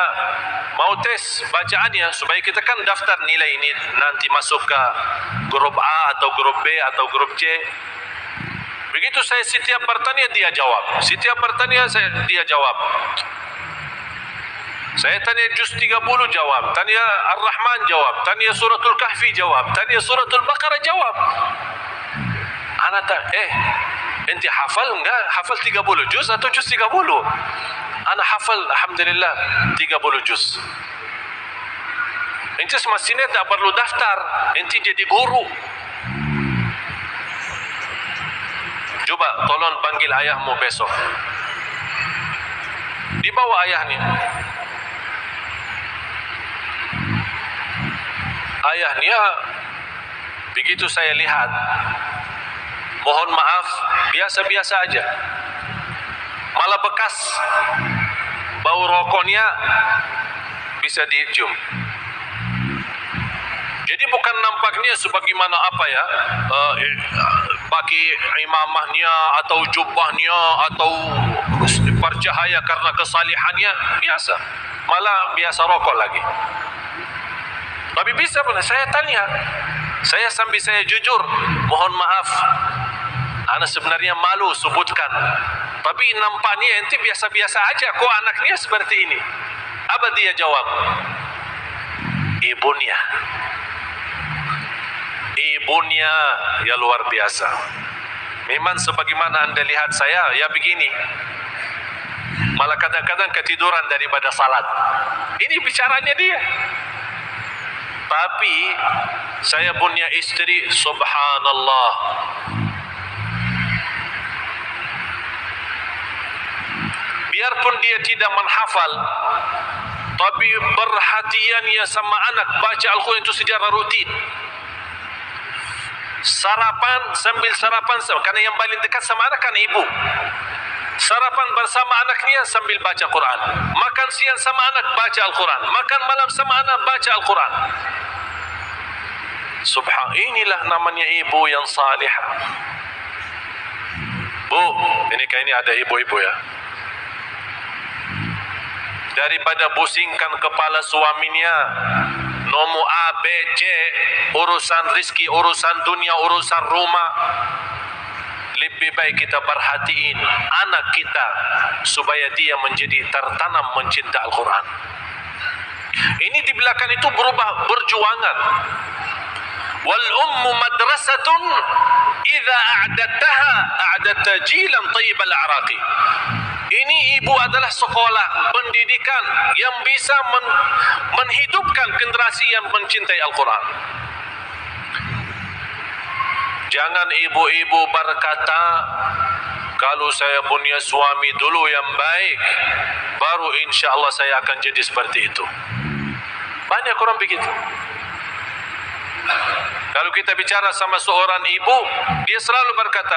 mau tes bacaannya supaya kita kan daftar nilai ini nanti masuk ke grup A atau grup B atau grup C. Begitu saya setiap pertanyaan dia jawab, setiap pertanyaan dia jawab. Saya tanya juz 30 jawab, tanya Ar-Rahman jawab, tanya suratul Kahfi jawab, tanya suratul Baqarah jawab. Anak ente hafal enggak? Hafal 30 juz atau juz 30? Anak hafal alhamdulillah 30 juz. Ente semestinya tak perlu daftar, ente jadi guru. Coba tolong panggil ayahmu besok. Dibawa ayahnya. Ayahnya begitu saya lihat, mohon maaf, biasa-biasa aja. Malah bekas bau rokoknya bisa dicium. Jadi bukan nampaknya sebagaimana apa ya, pakai imamahnya atau jubahnya atau bercahaya karena kesalihannya, biasa. Malah biasa rokok lagi. Tapi bisa pun saya tanya, saya sambil saya jujur, mohon maaf, anak sebenarnya malu sebutkan, tapi nampaknya ente biasa-biasa aja, kok anaknya seperti ini? Apa dia jawab? Ibunya. Ibunya ya luar biasa. Memang sebagaimana anda lihat saya, ya begini. Malah kadang-kadang ketiduran daripada salat. Ini bicaranya dia. Tapi saya punya istri, subhanallah, biarpun dia tidak menghafal, tapi perhatiannya sama anak, baca Al-Quran itu secara rutin. Sarapan sambil sarapan, karena yang paling dekat sama anak kan ibu. Sarapan bersama anaknya sambil baca Quran. Makan siang sama anak, baca Al-Quran. Makan malam sama anak, baca Al-Quran. Inilah namanya ibu yang salihah. Bu, ini kayaknya ada ibu-ibu ya. Daripada pusingkan kepala suaminya Nomor A, B, C, urusan rizki, urusan dunia, urusan rumah. Lebih baik kita perhatiin anak kita supaya dia menjadi tertanam mencinta Al-Quran. Ini di belakang itu berubah berjuangan. Wal ummu madrasatun idza a'dadtaha a'dadta jilan tayyibal a'raqi. Ini ibu adalah sekolah pendidikan yang bisa menghidupkan generasi yang mencintai Al-Quran. Jangan ibu-ibu berkata, kalau saya punya suami dulu yang baik, baru insya Allah saya akan jadi seperti itu. Banyak orang begitu. Kalau kita bicara sama seorang ibu, dia selalu berkata,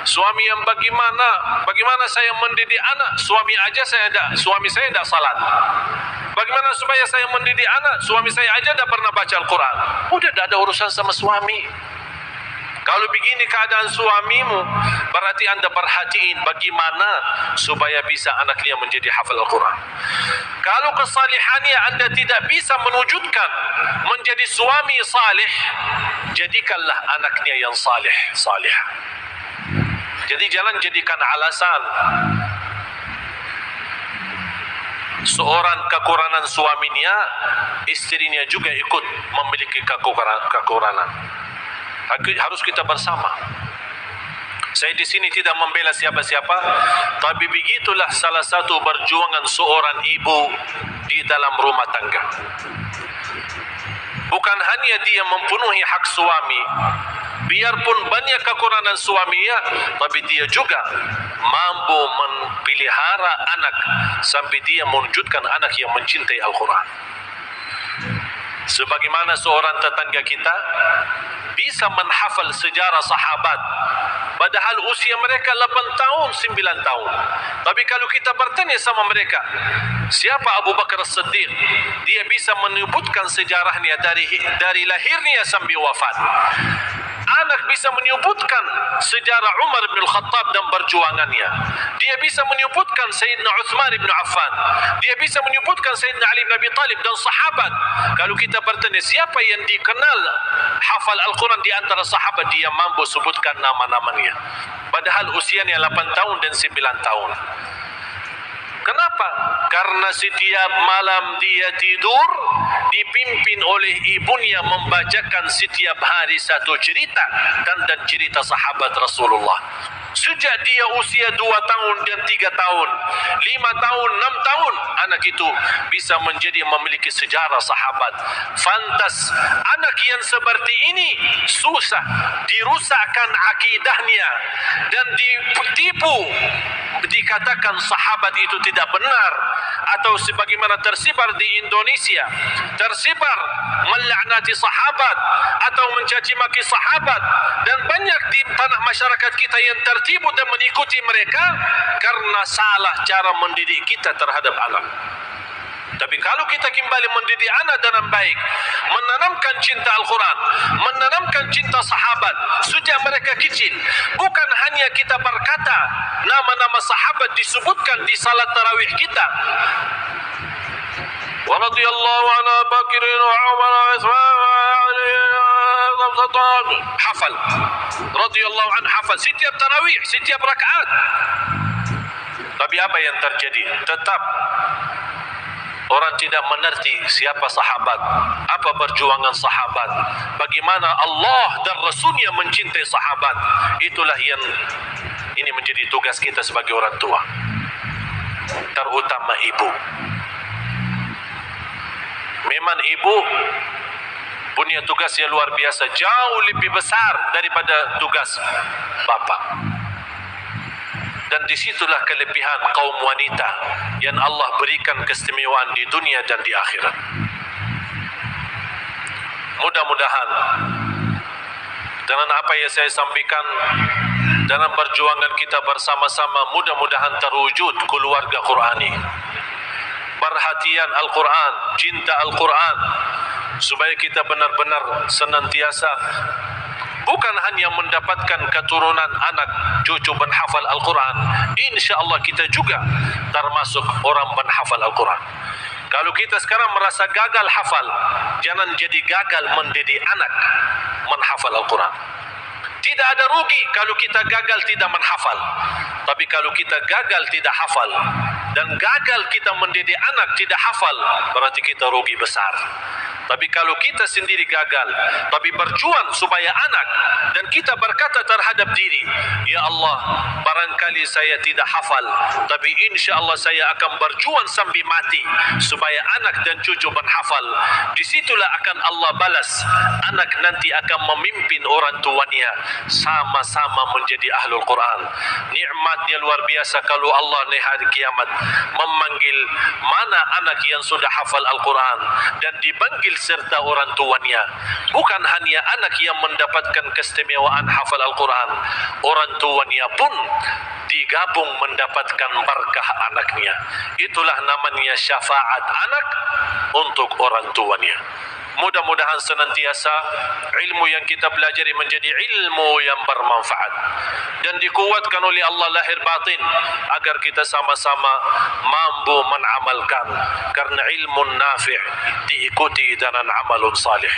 suami yang bagaimana saya mendidik anak? Suami saya tidak salat. Bagaimana supaya saya mendidik anak? Suami saya aja tidak pernah baca Al-Quran. Udah tidak ada urusan sama suami. Kalau begini keadaan suamimu, berarti anda perhatiin bagaimana supaya bisa anaknya menjadi hafal Al-Quran. Kalau kesalihannya anda tidak bisa menwujudkan menjadi suami salih, jadikanlah anaknya yang salih. Jadi jangan jadikan alasan seorang kekurangan suaminya, istrinya juga ikut memiliki kekurangan. Harus kita bersama. Saya di sini tidak membela siapa-siapa, tapi begitulah salah satu perjuangan seorang ibu di dalam rumah tangga. Bukan hanya dia mempenuhi hak suami, biarpun banyak kekurangan suaminya, tapi dia juga mampu memelihara anak sampai dia mewujudkan anak yang mencintai Al-Quran. Sebagaimana seorang tetangga kita bisa menghafal sejarah sahabat, padahal usia mereka 8 tahun, 9 tahun. Tapi kalau kita bertanya sama mereka, siapa Abu Bakar As-Siddiq? Dia bisa menyebutkan sejarahnya dari lahirnya sampai wafat. Anak bisa menyebutkan sejarah Umar bin Khattab dan perjuangannya. Dia bisa menyebutkan Sayyidina Uthman bin Affan. Dia bisa menyebutkan Sayyidina Ali bin Abi Talib dan sahabat. Kalau kita bertanya siapa yang dikenal hafal Al-Quran di antara sahabat, dia mampu sebutkan nama-namanya. Padahal usianya 8 tahun dan 9 tahun. Kenapa? Karena setiap malam dia tidur dipimpin oleh ibunya membacakan setiap hari satu cerita dan cerita sahabat Rasulullah. Sejak dia usia 2 tahun dan 3 tahun, 5 tahun, 6 tahun, anak itu bisa memiliki sejarah sahabat. Fantas anak yang seperti ini susah dirusakkan akidahnya dan ditipu, dikatakan sahabat itu tidak benar, atau sebagaimana tersebar di Indonesia, tersebar melaknati sahabat atau mencaci maki sahabat, dan banyak di tanah masyarakat kita yang tertipu dan mengikuti mereka karena salah cara mendidik kita terhadap anak. Tapi kalau kita kembali mendidik anak dengan baik, menanamkan cinta Al-Quran, menanamkan cinta sahabat sejak mereka kecil, bukan hanya kita berkata nama-nama sahabat disebutkan di salat tarawih kita, wa radhiyallahu anhu Bakr wa Umar wa Uthman hafal, radhiyallahu anhu hafal setiap tarawih, setiap rakaat. Tapi apa yang terjadi? Tetap orang tidak mengerti siapa sahabat, apa perjuangan sahabat, bagaimana Allah dan Rasulnya mencintai sahabat. Itulah yang ini menjadi tugas kita sebagai orang tua, terutama ibu. Memang ibu punya tugas yang luar biasa, jauh lebih besar daripada tugas bapak. Dan disitulah kelebihan kaum wanita yang Allah berikan keistimewaan di dunia dan di akhirat. Mudah-mudahan dengan apa yang saya sampaikan, dalam perjuangan kita bersama-sama, mudah-mudahan terwujud keluarga Qurani, perhatian Al-Quran, cinta Al-Quran, supaya kita benar-benar senantiasa bukan hanya mendapatkan keturunan anak cucu penghafal Al-Quran, insya Allah kita juga termasuk orang penghafal Al-Quran. Kalau kita sekarang merasa gagal hafal, jangan jadi gagal mendidik anak menghafal Al-Quran. Tidak ada rugi kalau kita gagal tidak menghafal. Tapi kalau kita gagal tidak hafal dan gagal kita mendidik anak tidak hafal, berarti kita rugi besar. Tapi kalau kita sendiri gagal, tapi berjuang supaya anak, dan kita berkata terhadap diri, ya Allah, barangkali saya tidak hafal, tapi insya Allah saya akan berjuang sampai mati supaya anak dan cucu menghafal. Disitulah akan Allah balas. Anak nanti akan memimpin orang tuanya, sama-sama menjadi ahlul Quran. Nikmatnya luar biasa kalau Allah di hari kiamat memanggil mana anak yang sudah hafal Al-Quran dan dipanggil serta orang tuanya. Bukan hanya anak yang mendapatkan keistimewaan hafal Al-Quran, orang tuanya pun digabung mendapatkan berkah anaknya. Itulah namanya syafaat anak untuk orang tuanya. Mudah-mudahan senantiasa ilmu yang kita pelajari menjadi ilmu yang bermanfaat dan dikuatkan oleh Allah lahir batin agar kita sama-sama mampu mengamalkan, karena ilmu nafi' diikuti dengan amalun salih.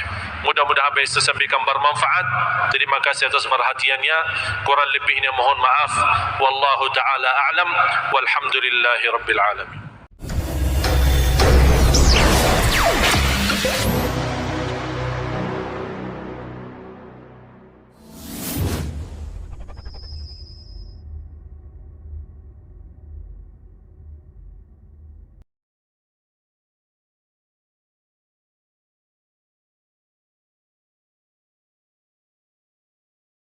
Mudah-mudahan apa yang saya sampaikan bermanfaat. Terima kasih atas perhatiannya. Kurang lebihnya mohon maaf. Wallahu ta'ala a'lam. Walhamdulillahi rabbil alamin.